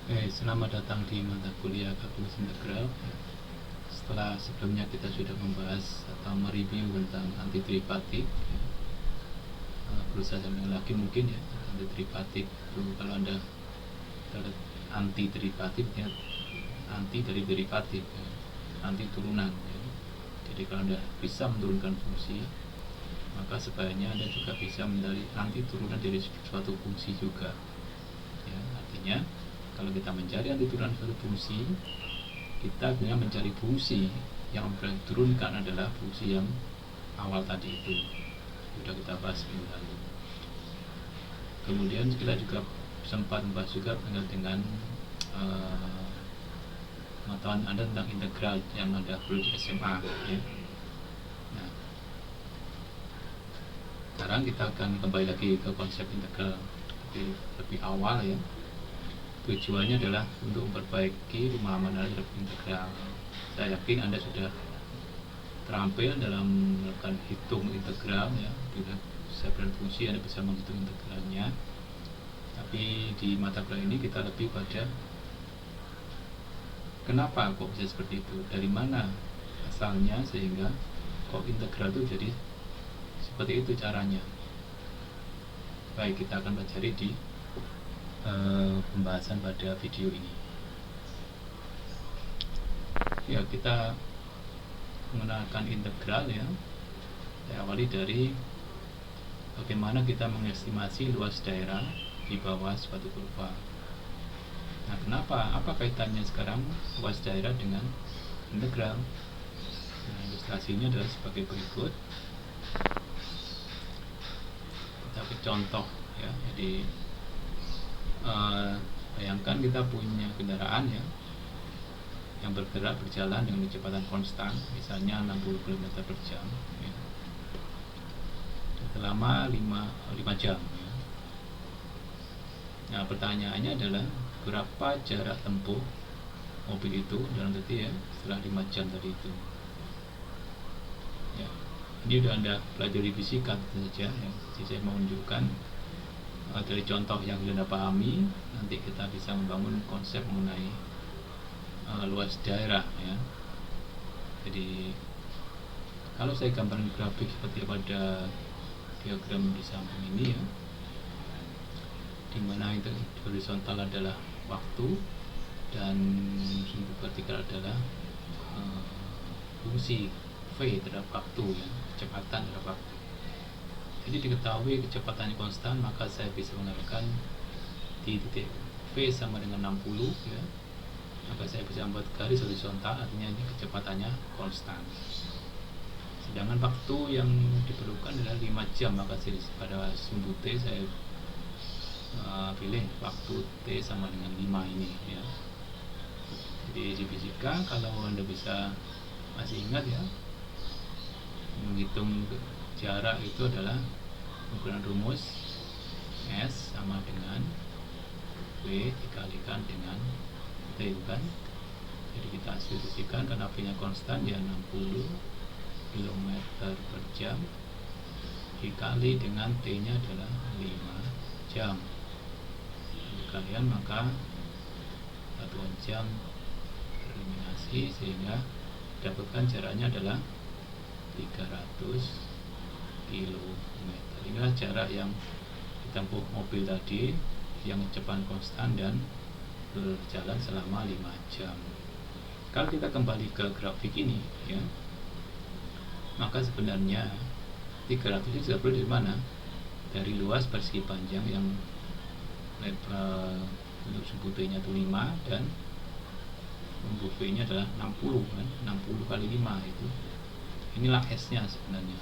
Selamat datang di mata kuliah kalkulus integral. Setelah sebelumnya kita sudah membahas atau mereview tentang antiderivatif, berusaha sampai lagi mungkin ya. Antiderivatif itu kalau Anda antiderivatif ya, anti dari derivatif ya, anti turunan ya. Jadi kalau Anda bisa menurunkan fungsi, maka sebaiknya Anda juga bisa mencari anti turunan dari suatu fungsi juga ya. Artinya kalau kita mencari anti turunan suatu fungsi, kita hanya mencari fungsi yang diturunkan adalah fungsi yang awal tadi itu. Sudah kita bahas minggu lalu. Kemudian kita juga sempat membahas juga dengan pengetahuan Anda tentang integral yang Anda perlu di SMA ya. Nah, sekarang kita akan kembali lagi ke konsep integral lebih awal ya. Tujuannya adalah untuk memperbaiki pemahaman Anda terhadap integral. Saya yakin Anda sudah terampil dalam melakukan hitung integral ya. Bila separate fungsi Anda bisa menghitung integralnya. Tapi di mata kuliah ini kita lebih pada kenapa kok bisa seperti itu, dari mana asalnya sehingga kok integral itu jadi seperti itu caranya. Baik, kita akan pelajari di pembahasan pada video ini. Ya, kita menggunakan integral ya. Saya awali dari bagaimana kita mengestimasi luas daerah di bawah suatu kurva. Nah, kenapa? Apa kaitannya sekarang luas daerah dengan integral? Nah, ilustrasinya adalah sebagai berikut. Kita beri contoh ya. Jadi bayangkan kita punya kendaraan ya yang berjalan dengan kecepatan konstan, misalnya 60 km per jam ya, selama 5 jam ya. Nah, pertanyaannya adalah berapa jarak tempuh mobil itu dalam arti ya setelah 5 jam tadi itu ya. Ini sudah Anda pelajari fisika saja ya. Jadi saya mau menunjukkan dari contoh yang Anda pahami, nanti kita bisa membangun konsep mengenai luas daerah ya. Jadi kalau saya gambarkan grafik seperti pada diagram di samping ini ya, dimana itu horizontal adalah waktu dan sumbu vertikal adalah fungsi v terhadap waktu ya, kecepatan terhadap waktu. Jadi diketahui kecepatannya konstan, maka saya bisa mengatakan di titik v sama dengan 60 ya, maka saya bisa membuat garis horizontal, artinya ini kecepatannya konstan. Sedangkan waktu yang diperlukan adalah 5 jam, maka pada sumbu t saya pilih waktu t sama dengan 5 ini ya. Jadi di fisika kalau Anda bisa masih ingat ya, menghitung jarak itu adalah menggunakan rumus S sama dengan V dikalikan dengan T kan. Jadi kita asumsikan karena V nya konstan ya 60 km per jam dikali dengan T nya adalah 5 jam dikalikan, maka satuan jam tereliminasi sehingga dapatkan jaraknya adalah 300 km. Inilah jarak yang ditempuh mobil tadi yang kecepatan konstan dan berjalan selama 5 jam. Kalau kita kembali ke grafik ini ya, maka sebenarnya 300 ini sudah perlu dari mana? Dari luas persegi panjang yang untuk sumbu T nya itu 5 dan sumbu V nya adalah 60 kan, 60 kali 5 itu. Inilah S nya sebenarnya.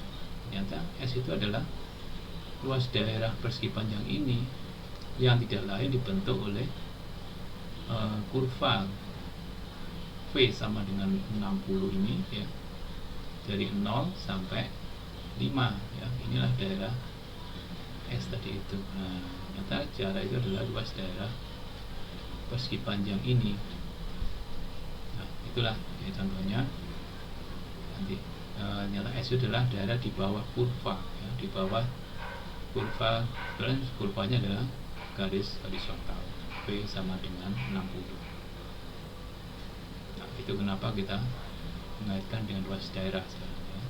Ternyata S itu adalah luas daerah persegi panjang ini yang tidak lain dibentuk oleh kurva V sama dengan 60 ini ya, dari 0 sampai 5 ya. Inilah daerah S tadi itu. Nah, ternyata jarak itu adalah luas daerah persegi panjang ini. Nah, itulah ya, contohnya nanti ternyata S itu adalah daerah di bawah kurva ya, di bawah kurva, dan kurvanya adalah garis horizontal. V sama dengan 60. Nah, itu kenapa kita mengaitkan dengan luas daerah sekarang ya.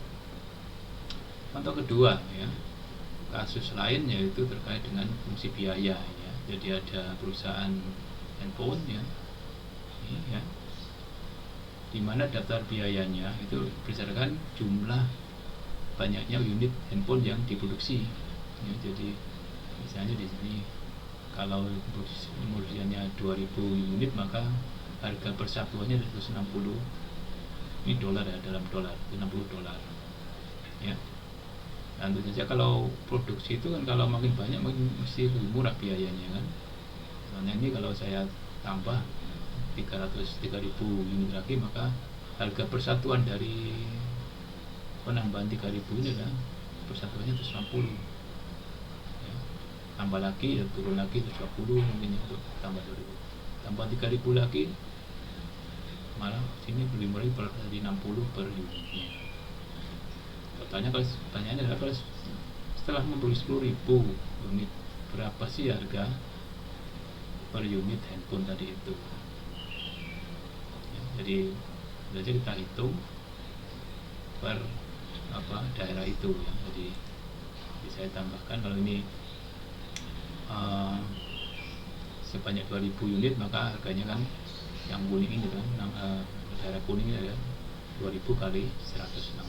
Contoh kedua ya, kasus lain yaitu terkait dengan fungsi biaya ya. Jadi ada perusahaan handphone ya, ini ya, di mana daftar biayanya itu berdasarkan jumlah banyaknya unit handphone yang diproduksi ya. Jadi misalnya di sini kalau produksinya 2000 unit, maka harga persatuannya 160. Ini dolar ya, dalam dolar 60 dolar ya. Dan tentu saja kalau produksi itu kan kalau makin banyak makin mesti lebih murah biayanya kan. Soalnya ini kalau saya tambah 3.000 unit lagi, maka harga persatuan dari penambahan 3.000 ini adalah persatuannya 160 ya. Tambah lagi ya, turun lagi 120 mungkin untuk tambah 2.000, tambah 3.000 lagi malah sini lebih murah dari 60 per unitnya. Totalnya kalau pertanyaannya adalah kalau setelah membeli 10.000 unit, berapa sih harga per unit handphone tadi itu ya. Jadi kita hitung per daerah itu ya. Jadi saya tambahkan kalau ini sebanyak 2.000 unit, maka harganya kan yang kuning ini kan, daerah kuning ini ada 2.000 kali 160,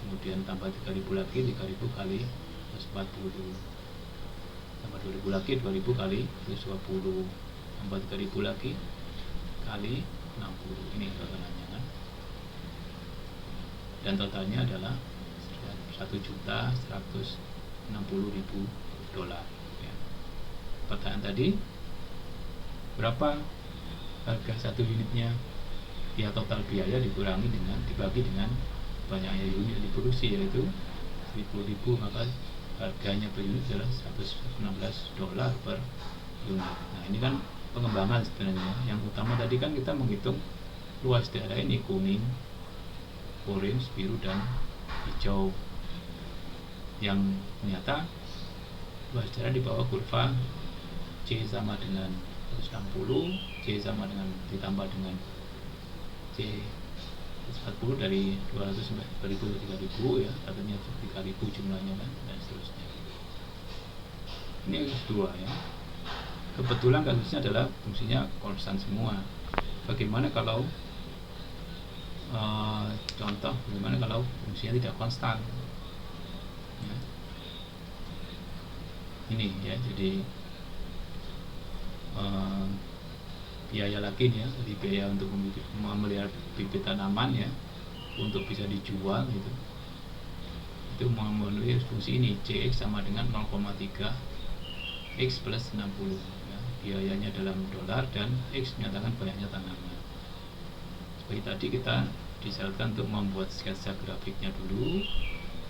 kemudian tambah 3.000 lagi, 3.000 kali 140, tambah 2.000 lagi, 2.000 kali 120, tambah 3.000 lagi kali 60. Ini totalnya kan, dan totalnya adalah 1.160.000 dolar ya. Pertanyaan tadi, berapa harga satu unitnya ya, total biaya dibagi dengan banyaknya unit yang diproduksi, yaitu 10.000, maka harganya per unit adalah 116 dolar per unit. Nah, ini kan pengembangan sebenarnya. Yang utama tadi kan kita menghitung luas daerah ini, kuning, orange, biru, dan hijau, yang ternyata luas daerah di bawah kurva C sama dengan 160, C sama dengan ditambah dengan C 40 dari 200 sampai 1000 ke 3000 ya, artinya 3000 jumlahnya kan, dan seterusnya. Ini kasus 2 ya. Kebetulan kasusnya adalah fungsinya konstan semua. Bagaimana kalau contoh bagaimana kalau fungsinya tidak konstan ya. Ini ya, jadi biaya lagi nih ya, jadi biaya untuk memelihara bibit tanaman ya, untuk bisa dijual gitu, itu memenuhi fungsi ini. Cx sama dengan 0,3 X plus 60 ya. Biayanya dalam dolar dan X menyatakan banyaknya tanaman. Seperti tadi kita disyaratkan untuk membuat sketsa grafiknya dulu,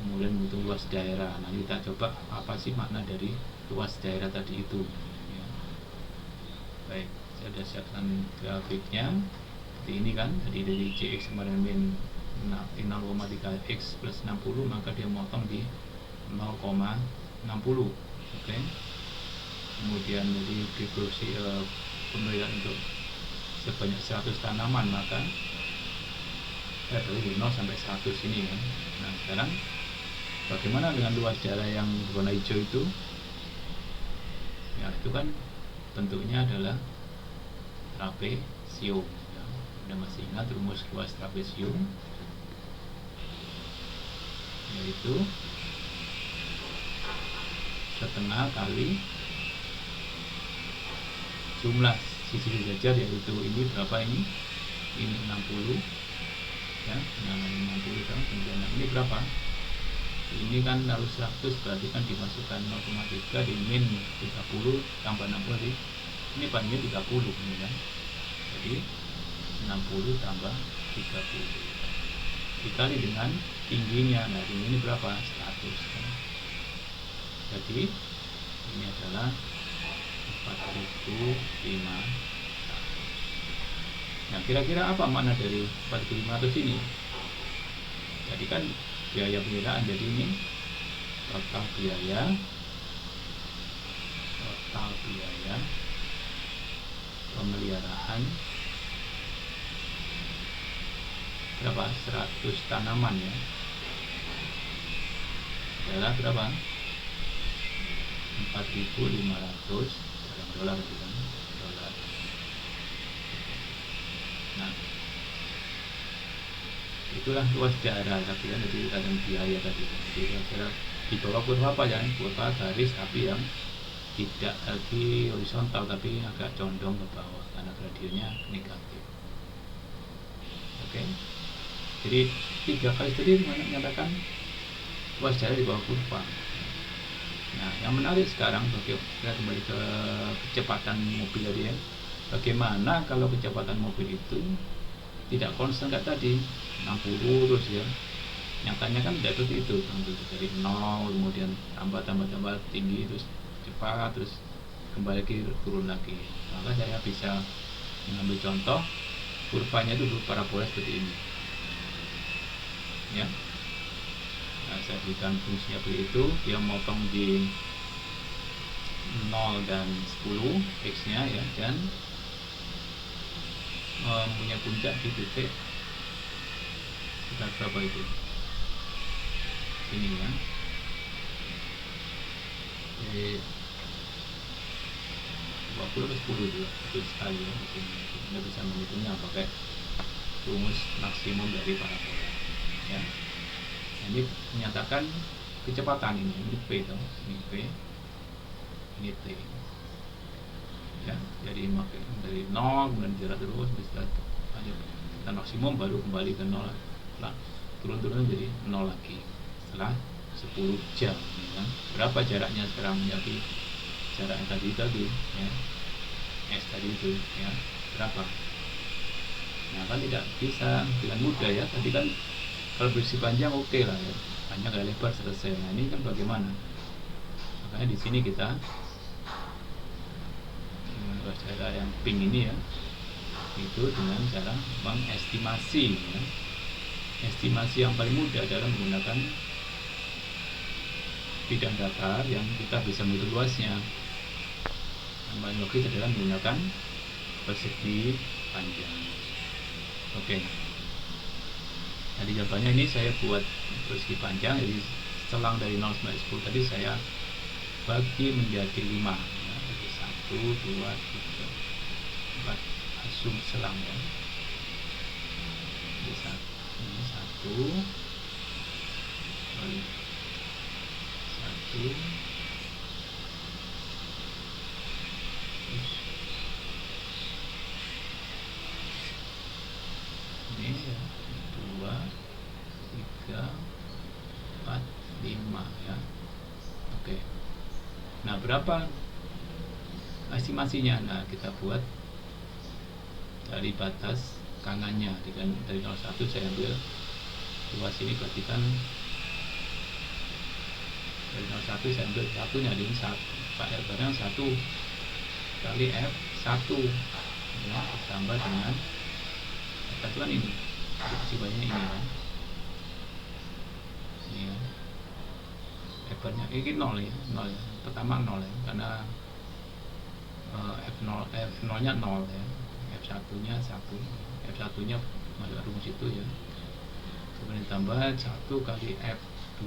kemudian butuh luas daerah. Nah, kita coba apa sih makna dari luas daerah tadi itu ya. Baik, saya sudah siapkan grafiknya seperti ini kan. Jadi dari Cx sama dengan min 0,3 X plus 60, maka dia motong di 0,60. Oke. Kemudian jadi diproduksi pemberian untuk sebanyak 100 tanaman, maka dari 0 sampai 100 ini kan. Nah, sekarang bagaimana dengan luas daerah yang warna hijau itu? Ya, itu kan bentuknya adalah trapesium ya. Anda masih ingat rumus luas trapesium, yaitu setengah kali jumlah sisi jajar, yaitu ini berapa ini 60 ya, 60 kan. Kemudian ini berapa, ini kan harus 100, berarti kan dimasukkan 0,3 di min 30 tambah 60, ini panjangnya 30 ini kan. Jadi 60 tambah 30 dikali dengan tingginya. Nah, tinggi ini berapa, 100 kan? Jadi ini adalah 4.500. Nah, kira-kira apa makna dari 4.500 ini? Jadi kan biaya pemeliharaan, jadi ini total biaya pemeliharaan berapa 100 tanaman ya adalah berapa 4.500 dalam dolar gitu kan, dolar. Nah itulah luas daerah tadi kan, jadi kadang biaya tadi. Jadi kira-kira di bawah kurva apa ya, kurva garis tapi yang tidak lagi horizontal tapi agak condong ke bawah karena gradionnya negatif. Oke, jadi 3 kali tadi menyatakan luas daerah di bawah kurva. Nah yang menarik sekarang kita kembali ke kecepatan mobil tadi ya. Bagaimana kalau kecepatan mobil itu tidak konstan kayak tadi 60 terus ya, nyatanya kan tidak seperti itu, dari 0 kemudian tambah tinggi terus cepat terus kembali lagi turun lagi. Maka saya bisa mengambil contoh kurvanya itu parabola seperti ini ya. Nah, saya berikan fungsinya seperti itu, dia motong di 0 dan 10 x nya ya, dan punya puncak di titik sekitar berapa itu sini ya, jadi 20 ke 10 juga betul sekali ya. Di sini Anda bisa menghitungnya pakai rumus maksimum dari parabola ya. Ini menyatakan kecepatan ini P dong, ini P, ini T ya. Jadi dari 0 kemudian jarak terus bisa kita maksimum baru kembali ke 0, nah, turun jadi 0 lagi setelah 10 jam ya. Berapa jaraknya sekarang menjadi jarak yang tadi ya, S tadi itu ya, berapa? Nah kan tidak bisa dengan mudah ya. Tadi kan kalau bersih panjang oke lah ya, panjang kali lebar selesai. Nah ini kan bagaimana? Makanya di sini kita cara yang pink ini ya, itu dengan cara mengestimasi ya. Estimasi yang paling mudah adalah menggunakan bidang datar yang kita bisa menghitung luasnya. Yang paling logis adalah menggunakan persegi panjang. Oke. Jadi contohnya ini saya buat persegi panjang, jadi selang dari 0 sampai 10 tadi saya bagi menjadi 5 ya. Jadi 1, 2, 3, 4 asum selang ya. Jadi 1 ini ya, 2, 3, 4, 5 ya. Oke. Nah berapa estimasinya? Nah kita buat dari batas kanannya, dari 01 saya ambil luas ini, berarti kan dari 01 saya ambil satunya, jadi barang 1 kali F1 ya, ditambah dengan satuan ini, sibanya ini kan, ini ya, F-nya ini 0 ya, 0 ya, pertama 0 ya, karena F0 nya 0 ya, F1 nya 1, F1 nya masuk rumus itu ya, kemudian ditambah 1 kali F2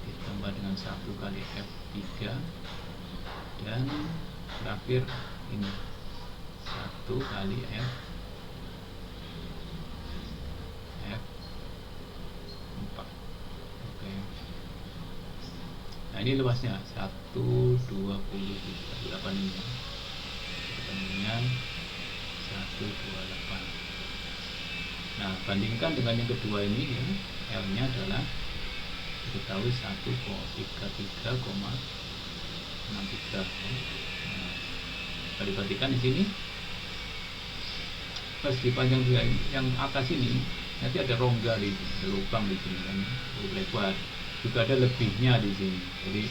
ditambah dengan 1 kali F3 dan terakhir ini 1 kali F4. Oke. Nah ini luasnya 1, 20, 8 ini ya. Ketemunya 128. Nah bandingkan dengan yang kedua ini ya, L nya adalah diketahui 1,33,63. Nah, kalau diperhatikan di sini persegi panjang yang atas ini nanti ada rongga di sini, ada lubang di sini kan, lebar. Juga ada lebihnya di sini. Jadi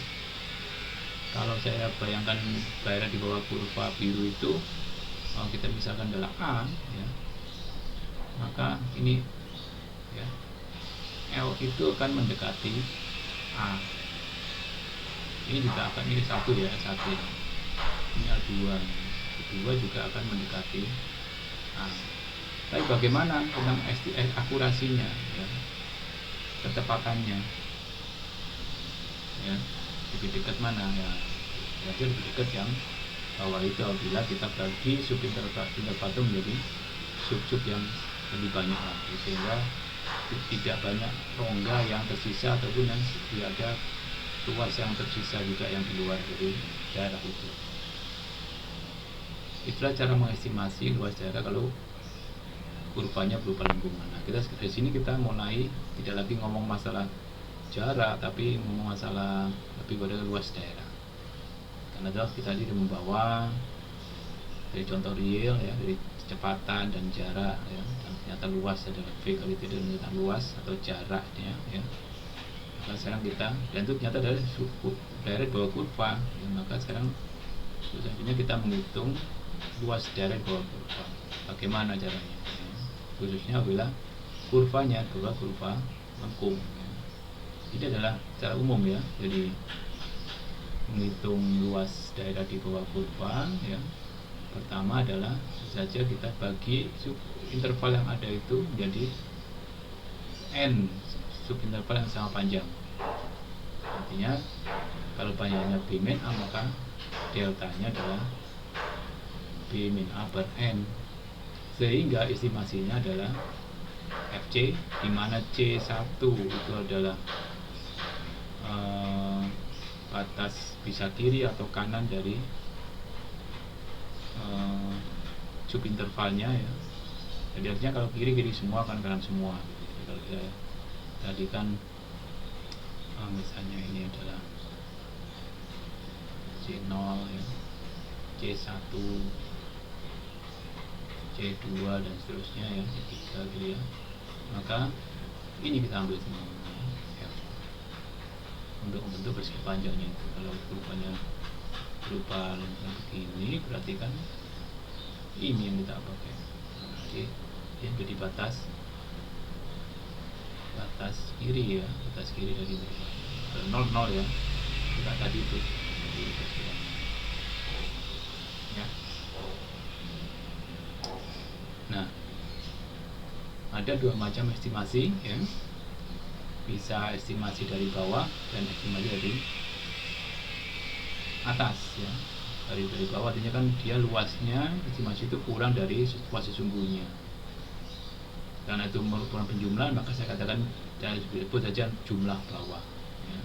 kalau saya bayangkan daerah di bawah kurva biru itu, kalau kita misalkan adalah A ya, maka ini ya, L itu akan mendekati A. Ini juga akan, ini 1 ya, 1 ini A2 gitu. F2 juga akan mendekati A. Tapi bagaimana tentang akurasinya, ya, ketepatannya, ya, lebih dekat mana? Ya, berarti lebih dekat yang bawah itu apabila kita bagi subinterval itu menjadi sub-sub yang lebih banyak lagi, sehingga tidak banyak rongga yang tersisa ataupun yang tidak ada ruas yang tersisa juga yang di luar dari daerah itu. Itulah cara mengestimasi luas daerah kalau kurvanya berupa lingkungan. Nah, kita di sini kita mulai tidak lagi ngomong masalah jarak, tapi ngomong masalah lebih pada luas daerah. Karena kita tadi membawa dari contoh real, ya, dari kecepatan dan jarak, ya, dan ternyata luas adalah V kali T dan luas atau jaraknya, ya. Maka sekarang kita, dan itu ternyata dari daerah bawah kurva, ya, maka sekarang selanjutnya kita menghitung luas daerah bawah kurva. Bagaimana caranya? Ya, khususnya bila kurvanya adalah kurva lengkung, ya. Ini adalah cara umum, ya. Jadi menghitung luas daerah di bawah kurva, ya, pertama adalah saja kita bagi interval yang ada itu menjadi n subinterval yang sama panjang. Artinya kalau panjangnya B min A, maka deltanya adalah B min A per n, sehingga estimasinya adalah FC, di mana C1 itu adalah batas bisa kiri atau kanan dari subintervalnya, ya. Jadi artinya kalau kiri semua, kanan semua. Jadi kalau saya tadi kan misalnya ini adalah C0, ya, C1, C2 dan seterusnya, ya, C3 gitu, ya. Maka ini kita ambil semua, ya, untuk membentuk persegi panjangnya itu. Kalau kurvanya berupa lingkaran begini, berarti kan ini yang kita pakai. Jadi dia menjadi batas kiri, ya, batas kiri dari 0 ya, kita tadi itu ya. Nah, ada dua macam estimasi, ya. Bisa estimasi dari bawah dan estimasi dari atas, ya. Dari bawah artinya kan dia luasnya estimasi itu kurang dari luas sesungguhnya. Karena itu merupakan penjumlahan, maka saya katakan saya sebut saja jumlah bawah, ya.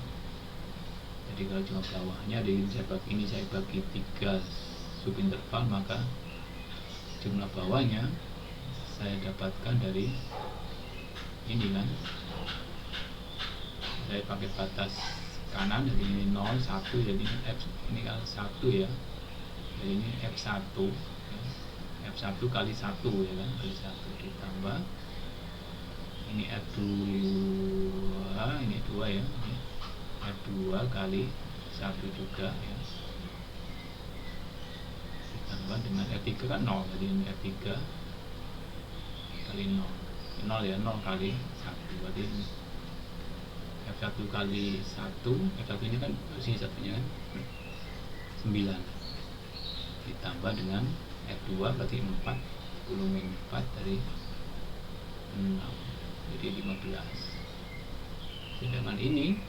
Jadi kalau jumlah bawahnya ini saya bagi 3 subinterval, maka jumlah bawahnya saya dapatkan dari ini kan. Saya pakai batas kanan, jadi ini 0, 1, jadi F ini kan 1, ya. Jadi ini F1, ya. F1 kali 1, ya kan, kali 1 ditambah ini F2, ini 2, ya, ini F2 kali 1 juga, ya, ditambah dengan F3 kan 0, jadi ini F3 kali 0, ya, 0 kali 1, berarti ini F1 kali 1, F1 ini kan sini satunya kan 9, ditambah dengan F2 berarti 4, 10 min 4 dari 6, jadi 15. Sedangkan ini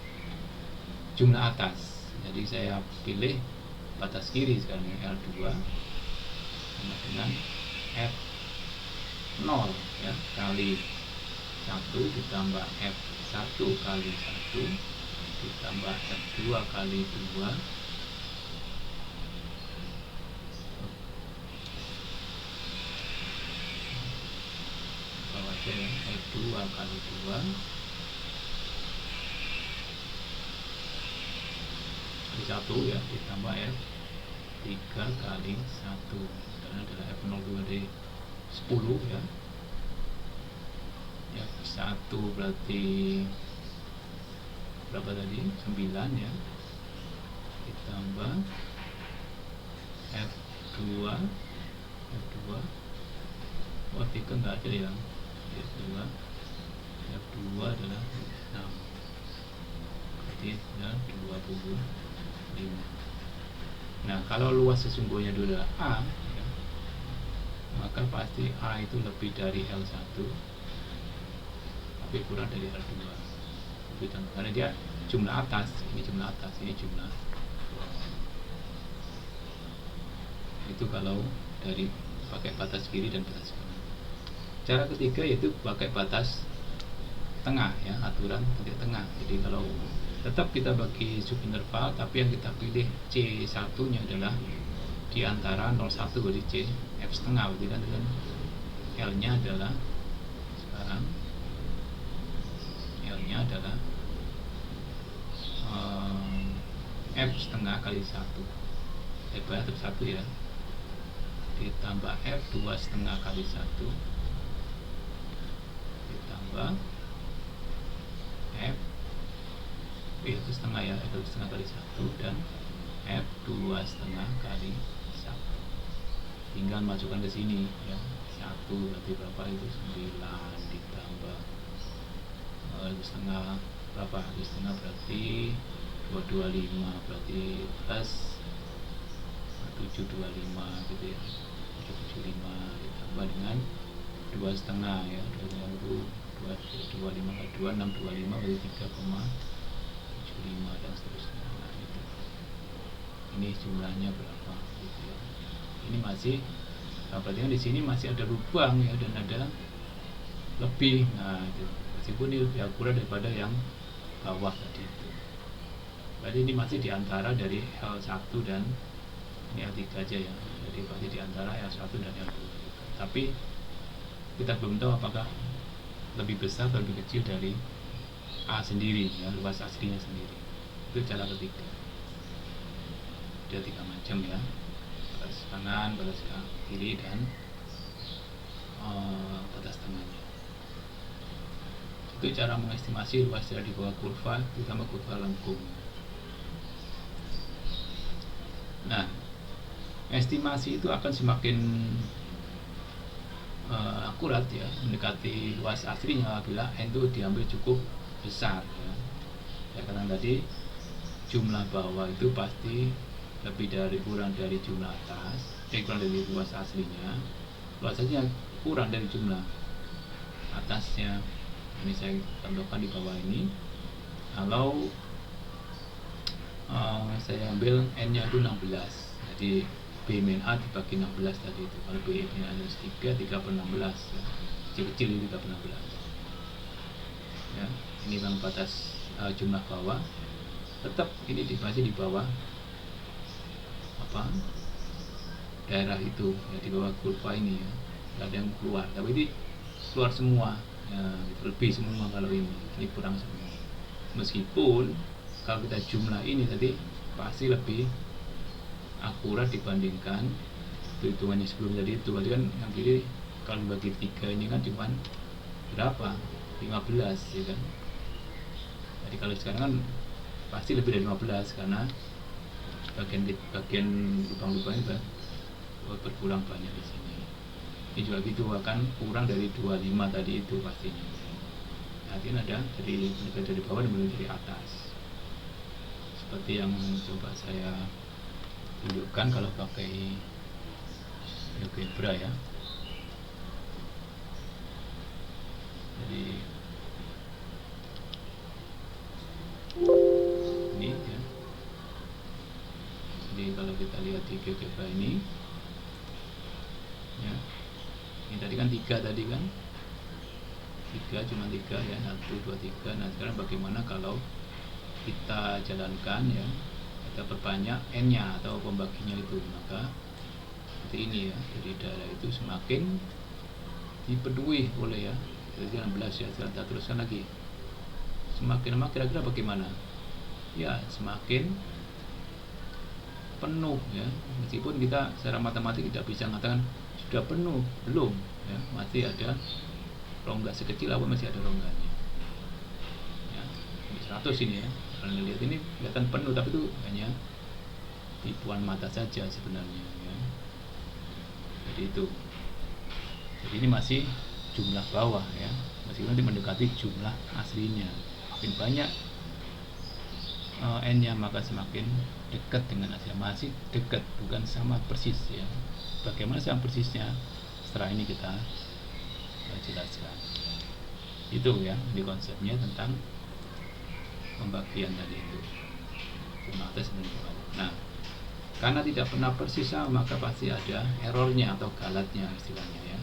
jumlah atas, jadi saya pilih batas kiri sekarang, L2 sama dengan F0, ya, kali 1 ditambah F1 kali 1 ditambah F2 kali 2 bawah aja, ya, F2 kali 2 kali 1, ya, ditambah F3 kali 1, dan adalah F0 dari 10, ya. F1 berarti berapa tadi? 9, ya, ditambah F2 oh 3 enggak ada, ya, F2 adalah 6, berarti adalah 25. Nah, kalau luas sesungguhnya adalah A, ya, pasti A itu lebih dari L1 tapi kurang dari L2 itu contoh, karena dia jumlah atas, ini jumlah atas, ini jumlah bawah. Itu kalau dari pakai batas kiri dan batas kanan. Cara ketiga yaitu pakai batas tengah ya, aturan titik tengah. Jadi kalau tetap kita bagi subinterval, tapi yang kita pilih C1 nya adalah di antara 01, berarti C F setengah, berarti kan dengan L nya adalah sekarang L nya adalah F setengah kali 1 tetap 1 ya, ditambah F 2 setengah kali 1 ditambah F itu setengah ya, F setengah kali 1 dan F 2 setengah kali 1, tinggal masukkan ke sini ya, 1 berarti berapa itu 9 ditambah setengah berapa, setengah berarti 225, berarti plus 725 gitu ya, 775 ditambah dengan 2 setengah ya, 25 kali 2 625 berarti 3,75 dan seterusnya. Nah, itu. Ini jumlahnya berapa gitu ya. Ini masih berarti di sini masih ada lubang ya, dan ada lebih. Nah, itu. Meskipun ini lebih akurat daripada yang bawah tadi itu. Berarti ini masih diantara dari L1 dan ini L3 aja ya. Jadi masih diantara L1 dan L2. Tapi kita belum tahu apakah lebih besar atau lebih kecil dari A sendiri ya, luas aslinya sendiri. Itu cara ketiga. Ada 3 macam ya, batas kanan, batas kiri, dan batas tengahnya. Itu cara mengestimasi luas jarak di bawah kurva, terutama kurva lengkung. Nah, estimasi itu akan semakin akurat ya, mendekati luas aslinya apabila N itu diambil cukup besar ya. Ya karena tadi jumlah bawah itu pasti lebih dari kurang dari jumlah atas, kurang dari luas aslinya. Luas aslinya kurang dari jumlah atasnya. Ini saya tambahkan di bawah ini. Kalau saya ambil N nya itu 16, jadi B min A dibagi 16 tadi itu. Kalau B min A minus 3 per 16 ya. Kecil-kecil ini 3 per 16 ya. Ini bang batas jumlah bawah. Tetap ini masih di bawah apa daerah itu ya, di bawah kurva ini ya. Tidak ada yang keluar, tapi ini keluar semua ya, lebih semua. Kalau ini kurang semua. Meskipun kalau kita jumlah ini tadi pasti lebih akurat dibandingkan hitungannya sebelum tadi itu. Berarti kan yang kiri kalau bagi 3 ini kan cuma berapa, 15 ya kan. Jadi kalau sekarang kan pasti lebih dari 15 karena bagian lubang-lubangnya berkurang banyak di sini. Ini juga gitu akan kurang dari 25 tadi itu pastinya. Nanti ada dari bawah dan dari atas. Seperti yang coba saya tunjukkan kalau pakai GeoGebra ya. Jadi ini ya. Jadi kalau kita lihat di GeoGebra ini ya, ini tadi kan 3 tadi kan 3 cuma 3 ya, 1, 2, 3. Nah sekarang bagaimana kalau kita jalankan ya, kita perbanyak N nya atau pembaginya itu, maka seperti ini ya. Jadi daerah itu semakin dipenuhi oleh ya, jadi 16 ya. Sekarang kita teruskan lagi, semakin lama kira-kira bagaimana ya, semakin penuh ya. Meskipun kita secara matematik tidak bisa mengatakan sudah penuh, belum ya, masih ada rongga sekecil apa, masih ada rongganya ya. 100 ini ya, kalau lihat ini kelihatan penuh, tapi itu hanya tipuan mata saja sebenarnya ya. Jadi itu, jadi ini masih jumlah bawah ya, meskipun nanti mendekati jumlah aslinya. Makin banyak N nya maka semakin dekat dengan aslinya. Masih dekat, bukan sama persis ya. Bagaimana sama persisnya? setelah ini kita jelaskan. Itu ya, di konsepnya tentang pembagian tadi itu jumlah atas dan jumlah bawah. Nah, karena tidak pernah persis sama, maka pasti ada errornya atau galatnya istilahnya ya.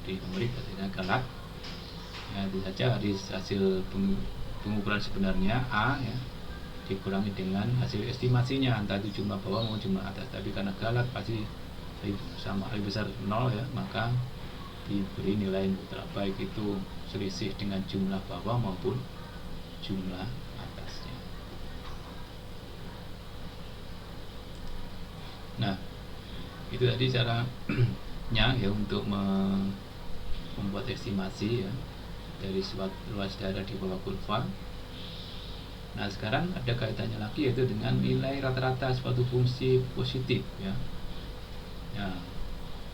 Di numerik artinya galat. Ya, itu saja dari hasil pengukuran sebenarnya A ya dikurangi dengan hasil estimasinya, entah itu jumlah bawah maupun jumlah atas. Tapi karena galat pasti lebih besar 0 ya, maka diberi nilai neutral, baik itu selisih dengan jumlah bawah maupun jumlah atasnya. Nah, itu tadi caranya ya untuk membuat estimasi ya dari suatu luas daerah di bawah kurva. Nah, sekarang ada kaitannya lagi yaitu dengan nilai rata-rata suatu fungsi positif ya. Ya,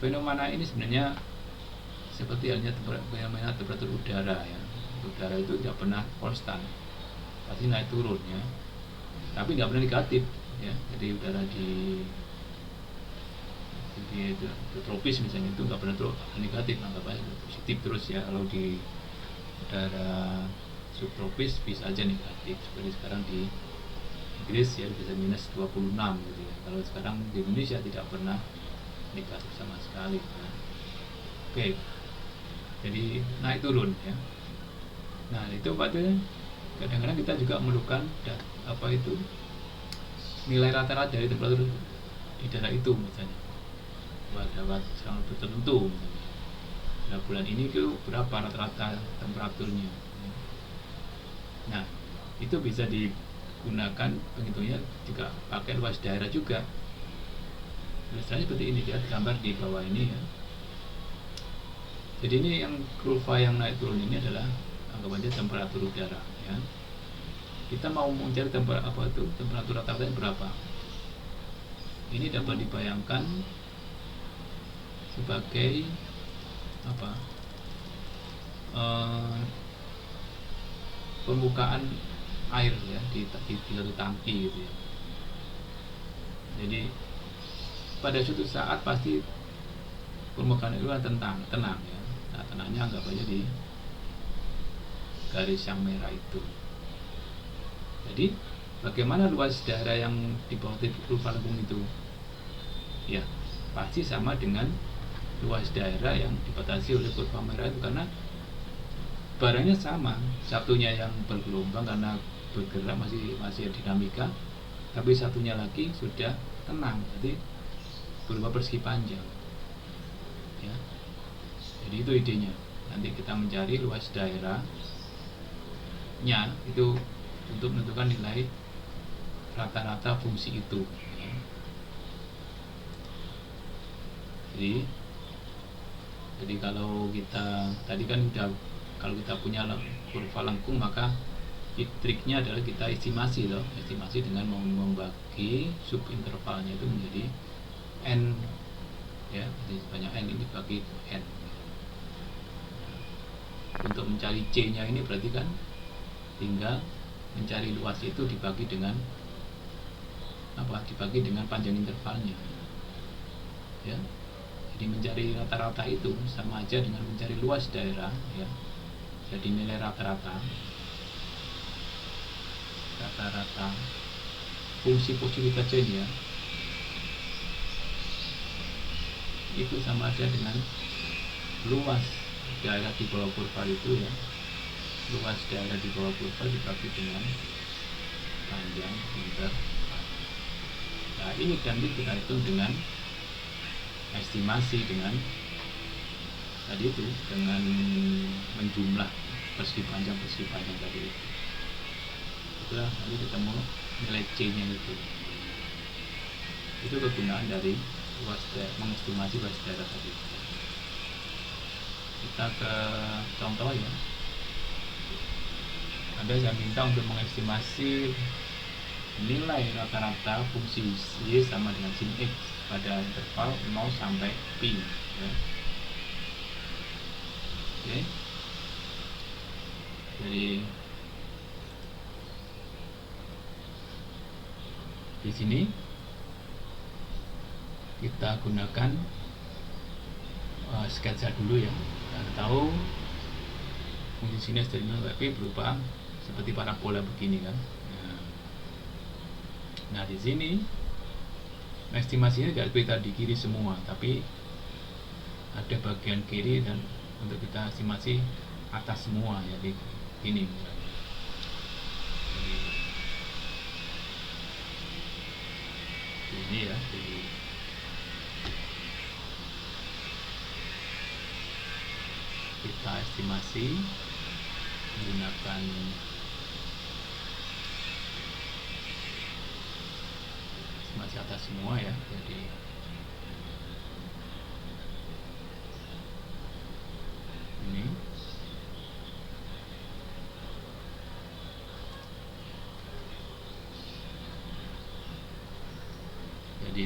fenomena ini sebenarnya seperti halnya fenomena temperatur udara ya. Udara itu tidak pernah konstan, pasti naik turun ya, tapi nggak pernah negatif ya. Jadi udara di tropis misalnya itu nggak pernah negatif, anggap aja positif terus ya. Kalau di udara subtropis bisa aja negatif, seperti sekarang di Inggris ya bisa minus 26 gitu ya. Kalau sekarang di Indonesia tidak pernah negatif sama sekali ya. Oke, jadi naik turun ya. Nah, itu kadang-kadang kita juga memerlukan apa itu nilai rata-rata dari temperatur di daerah itu misalnya pada waktu tertentu misalnya. Nah, bulan ini itu berapa rata-rata temperaturnya. Nah, itu bisa digunakan penghitungnya juga pakai luas daerah juga. Misalnya seperti ini, lihat gambar di bawah ini ya. Jadi ini yang kurva yang naik turun ini adalah anggap aja temperatur udara ya. Kita mau mencari temperatur rata-rata berapa. Ini dapat dibayangkan sebagai apa? Permukaan air ya di satu tangki gitu ya. Jadi pada suatu saat pasti permukaan itu tenang ya. Nah, tenangnya anggap aja di garis yang merah itu. Jadi bagaimana luas daerah yang di bawah titik kurva lengkung itu? Ya, pasti sama dengan luas daerah yang dibatasi oleh kurva merah itu, karena barangnya sama, satunya yang bergelombang karena bergerak masih dinamika, tapi satunya lagi sudah tenang, jadi berubah persegi panjang ya. Jadi itu idenya, nanti kita mencari luas daerahnya itu untuk menentukan nilai rata-rata fungsi itu ya. Jadi kalau kita tadi kan kalau kita punya kurva lengkung, maka triknya adalah kita estimasi dengan membagi subintervalnya itu menjadi n ya, jadi banyak n ini bagi n. Untuk mencari c nya ini berarti kan tinggal mencari luas itu dibagi dengan panjang intervalnya ya. Jadi mencari rata-rata itu sama aja dengan mencari luas daerah ya. Jadi nilai rata-rata fungsi positif aja ya, itu sama aja dengan luas daerah di bawah kurva itu ya. Luas daerah di bawah kurva dibagi dengan panjang interval. Nah, ini nanti kita hitung dengan estimasi dengan tadi itu, dengan menjumlah persegi panjang tadi itu. Itulah nanti ketemu nilai C nya itu kegunaan dari mengestimasi luas daerah tadi. Kita ke contoh ya. Anda saya minta untuk mengestimasi nilai rata-rata fungsi Y sama dengan sin X pada interval 0 sampai pi ya. Oke. Jadi di sini kita gunakan sketsa dulu ya. Kita tahu fungsi sinus dari nol sampai pi berupa seperti parabola begini kan. Nah di sini estimasinya tidak seperti tadi kiri semua, tapi ada bagian kiri dan untuk kita estimasi atas semua, jadi ini ya. Jadi kita estimasi menggunakan estimasi atas semua ya. Jadi ini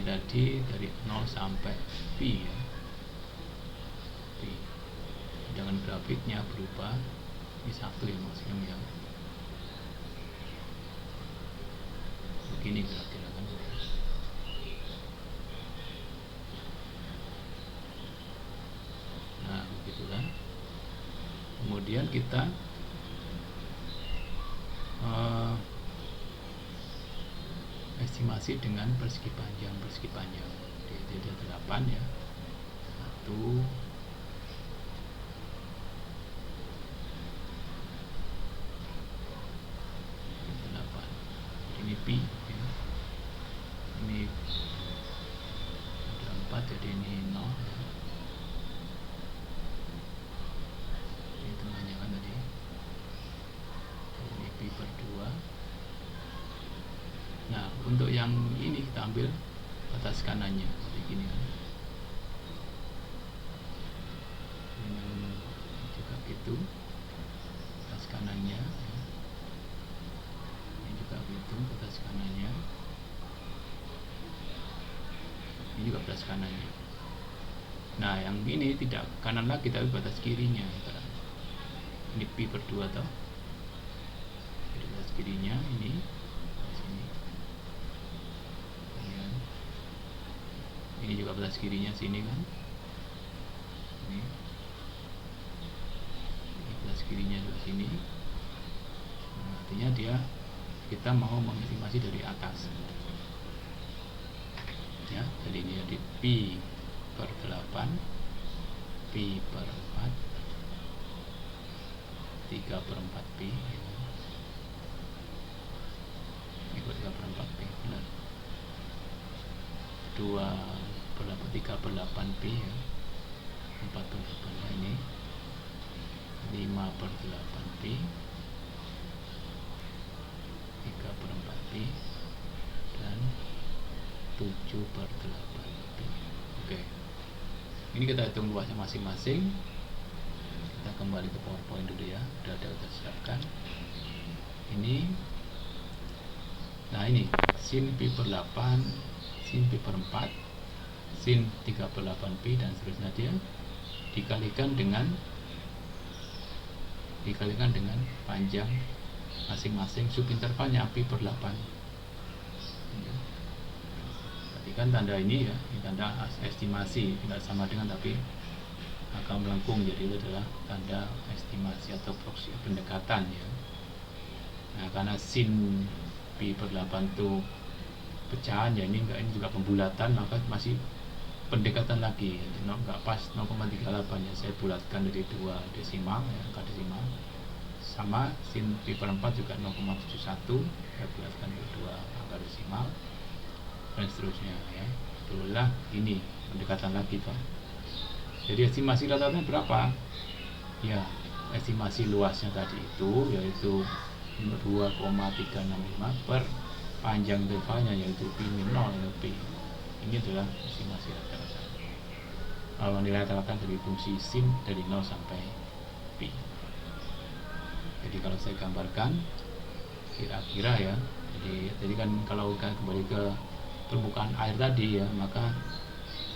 tadi dari 0 sampai pi ya. Pi. Dengan grafiknya berupa ini satu ya maksimum ya. Begini kira-kira kan. Nah begitu kan. Kemudian kita estimasi dengan persegi panjang. Jadi ada 8 ya. 1 8. Ini pi ya. Ini ada 4 jadi ini 0 ya. Ini tengahnya kan tadi. Ini pi per 2. Nah untuk yang ini kita ambil batas kanannya seperti gini kan. Ini juga gitu batas kanannya ya. Ini juga gitu batas kanannya. Ini juga batas kanannya. Nah yang ini tidak kanan lagi tapi batas kirinya ya. Ini pi per 2 toh. Jadi batas kirinya ini sini. Ini juga batas kirinya sini kan. Ini batas kirinya di sini. Nah, artinya kita mau mengestimasi dari atas. Ya, jadi ini jadi pi per 8, pi per 4, 3 per 4 pi. Ini 3 per 4 pi, benar. 3 per 8 pi ya. 4 per 8 ini 5 per 8 pi, 3 per 4 pi, dan 7 per 8 pi. Oke. Ini kita hitung luasnya masing-masing. Kita kembali ke PowerPoint dulu ya. Udah ada kita siapkan. Ini. Nah ini sin pi per 8, sin pi per 4, sin 3 per 8 pi dan seterusnya dia dikalikan dengan panjang masing-masing subintervalnya pi per 8. Perhatikan tanda ini ya, ini tanda estimasi, tidak sama dengan tapi angka melengkung, jadi itu adalah tanda estimasi atau proksi pendekatan ya. Nah karena sin pi per 8 itu pecahan ya, ini juga pembulatan, maka masih pendekatan lagi, enggak pas 0,38 ya, saya bulatkan dari 2 desimal ya, angka desimal. Sama sin pi per 4 juga 0,71, saya bulatkan dari 2 angka desimal dan seterusnya ya. Itulah ini pendekatan lagi toh. Jadi estimasi rata-ratanya berapa? Ya, estimasi luasnya tadi itu yaitu 2,365 per panjang intervalnya yaitu pi min 0 ya, pi. Ini adalah estimasi rata-rata. Kalau nilai rata-rata dari fungsi sin dari 0 sampai pi. Jadi kalau saya gambarkan kira-kira ya, jadi kan kalau kembali ke permukaan air tadi ya, maka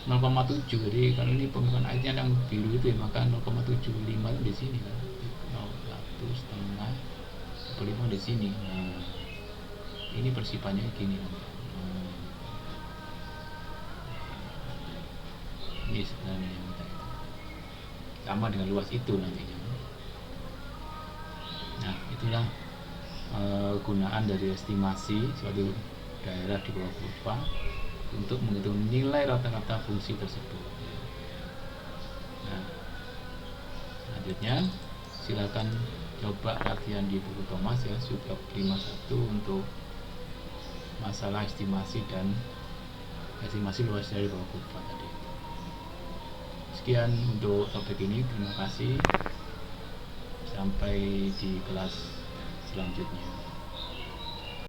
0,7. Jadi kalau ini permukaan airnya yang biru itu ya, maka 0,75 di sini kan, 1,5 di sini. Nah, ini persipannya gini kan. Ini sebenarnya yang kita itu. sama dengan luas itu nantinya. Nah, itulah gunaan dari estimasi suatu daerah di bawah kurva untuk menghitung nilai rata-rata fungsi tersebut. Nah, selanjutnya silakan coba latihan di buku Thomas ya, subbab 51 untuk masalah estimasi dan estimasi luas dari bawah kurva tadi. Sekian untuk topik ini, terima kasih. Sampai di kelas selanjutnya.